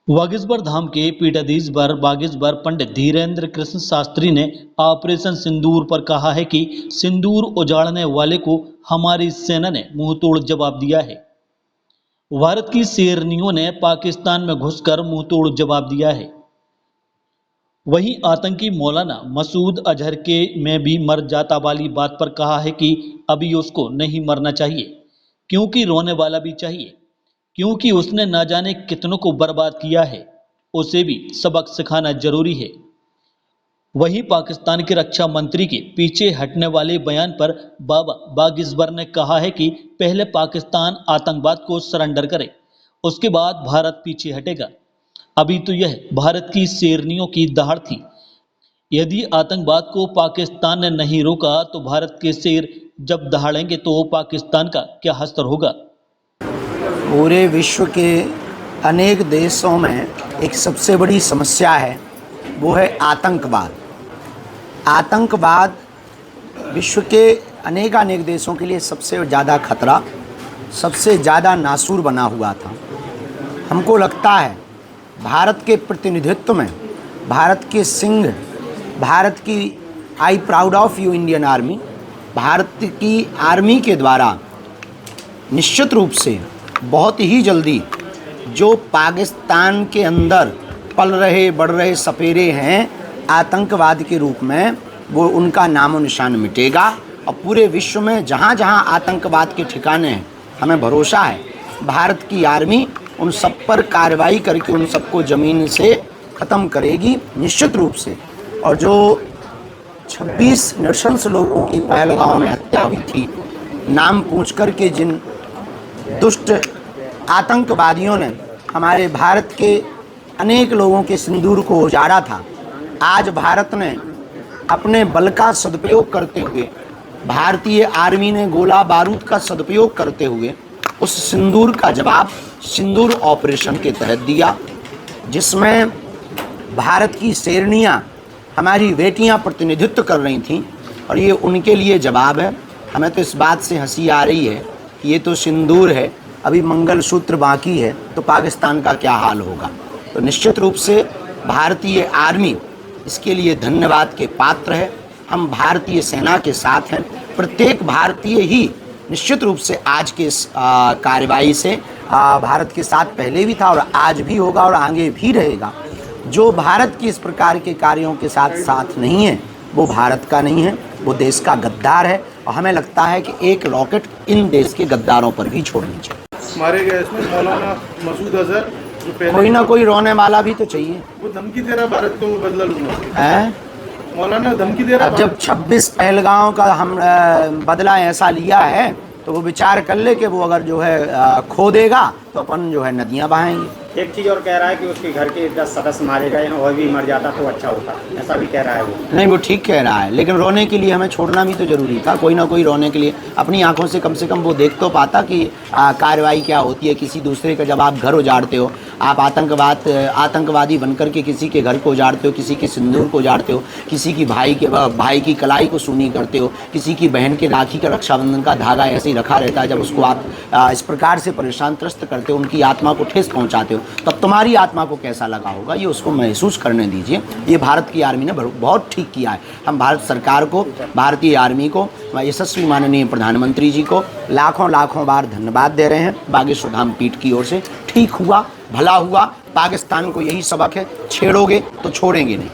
वागीश्वर धाम के पीठाधीश्वर बागेश्वर पंडित धीरेन्द्र कृष्ण शास्त्री ने ऑपरेशन सिंदूर पर कहा है कि सिंदूर उजाड़ने वाले को हमारी सेना ने मुंहतोड़ जवाब दिया है। भारत की शेरनियों ने पाकिस्तान में घुसकर मुंहतोड़ जवाब दिया है। वहीं आतंकी मौलाना मसूद अजहर के में भी मर जाता वाली बात पर कहा है कि अभी उसको नहीं मरना चाहिए, क्योंकि रोने वाला भी चाहिए, क्योंकि उसने न जाने कितनों को बर्बाद किया है। उसे भी सबक सिखाना जरूरी है। वहीं पाकिस्तान के रक्षा मंत्री के पीछे हटने वाले बयान पर बाबा बागेश्वर ने कहा है कि पहले पाकिस्तान आतंकवाद को सरेंडर करे, उसके बाद भारत पीछे हटेगा। अभी तो यह भारत की शेरनियों की दहाड़ थी। यदि आतंकवाद को पाकिस्तान ने नहीं रोका तो भारत के शेर जब दहाड़ेंगे तो पाकिस्तान का क्या हश्र होगा। पूरे विश्व के अनेक देशों में एक सबसे बड़ी समस्या है, वो है आतंकवाद। आतंकवाद विश्व के अनेक देशों के लिए सबसे ज़्यादा खतरा, सबसे ज़्यादा नासूर बना हुआ था। हमको लगता है भारत के प्रतिनिधित्व में, भारत के सिंह, भारत की I proud of you Indian army, Bharat की आर्मी के द्वारा निश्चित रूप से बहुत ही जल्दी जो पाकिस्तान के अंदर पल रहे बढ़ रहे सपेरे हैं आतंकवाद के रूप में, वो उनका नामो निशान मिटेगा। और पूरे विश्व में जहाँ जहाँ आतंकवाद के ठिकाने हैं, हमें भरोसा है भारत की आर्मी उन सब पर कार्रवाई करके उन सबको ज़मीन से ख़त्म करेगी निश्चित रूप से। और जो 26 नृशंस लोगों की पहलगाम में हत्या हुई थी, नाम पूछ कर के जिन दुष्ट आतंकवादियों ने हमारे भारत के अनेक लोगों के सिंदूर को उजाड़ा था, आज भारत ने अपने बल का सदुपयोग करते हुए, भारतीय आर्मी ने गोला बारूद का सदुपयोग करते हुए उस सिंदूर का जवाब सिंदूर ऑपरेशन के तहत दिया, जिसमें भारत की शेरनियाँ, हमारी बेटियाँ प्रतिनिधित्व कर रही थीं। और ये उनके लिए जवाब है। हमें तो इस बात से हंसी आ रही है कि ये तो सिंदूर है, अभी मंगलसूत्र बाकी है, तो पाकिस्तान का क्या हाल होगा। तो निश्चित रूप से भारतीय आर्मी इसके लिए धन्यवाद के पात्र है। हम भारतीय सेना के साथ हैं। प्रत्येक भारतीय ही निश्चित रूप से आज के इस कार्रवाई से भारत के साथ पहले भी था और आज भी होगा और आगे भी रहेगा। जो भारत की इस प्रकार के कार्यों के साथ नहीं है, वो भारत का नहीं है, वो देश का गद्दार है। और हमें लगता है कि एक रॉकेट इन देश के गद्दारों पर भी छोड़नी चाहिए। मारे गए इसमें मौलाना मसूद अजहर, कोई ना कोई रोने वाला भी तो चाहिए। वो धमकी दे रहा भारत को बदला लूंगा है, मौलाना धमकी दे रहा। अब जब 26 पहलगांव का हम बदला ऐसा लिया है तो वो विचार कर ले कि वो अगर जो है खो देगा तो अपन जो है नदियाँ बहाएंगे। एक चीज़ और कह रहा है कि उसके घर के 10 सदस्य मारे गए हैं और भी मर जाता तो अच्छा होता, ऐसा भी कह रहा है वो। नहीं, वो ठीक कह रहा है, लेकिन रोने के लिए हमें छोड़ना भी तो ज़रूरी था। कोई ना कोई रोने के लिए अपनी आंखों से कम वो देख तो पाता कि कार्रवाई क्या होती है। किसी दूसरे का जब आप घर उजाड़ते हो, आप आतंकवादी बनकर के किसी के घर को उजाड़ते हो, किसी के सिंदूर को उजाड़ते हो, किसी की भाई की कलाई को सूनी करते हो, किसी की बहन के राखी का रक्षाबंधन का धागा ऐसे ही रखा रहता है, जब उसको आप इस प्रकार से परेशान त्रस्त करते हो, उनकी आत्मा को ठेस पहुँचाते हो, तब तुम्हारी आत्मा को कैसा लगा होगा, ये उसको महसूस करने दीजिए। ये भारत की आर्मी ने बहुत ठीक किया है। हम भारत सरकार को, भारतीय आर्मी को, यशस्वी माननीय प्रधानमंत्री जी को लाखों बार धन्यवाद दे रहे हैं। बागेश्वर धाम पीठ की ओर से ठीक हुआ, भला हुआ। पाकिस्तान को यही सबक है, छेड़ोगे तो छोड़ेंगे नहीं।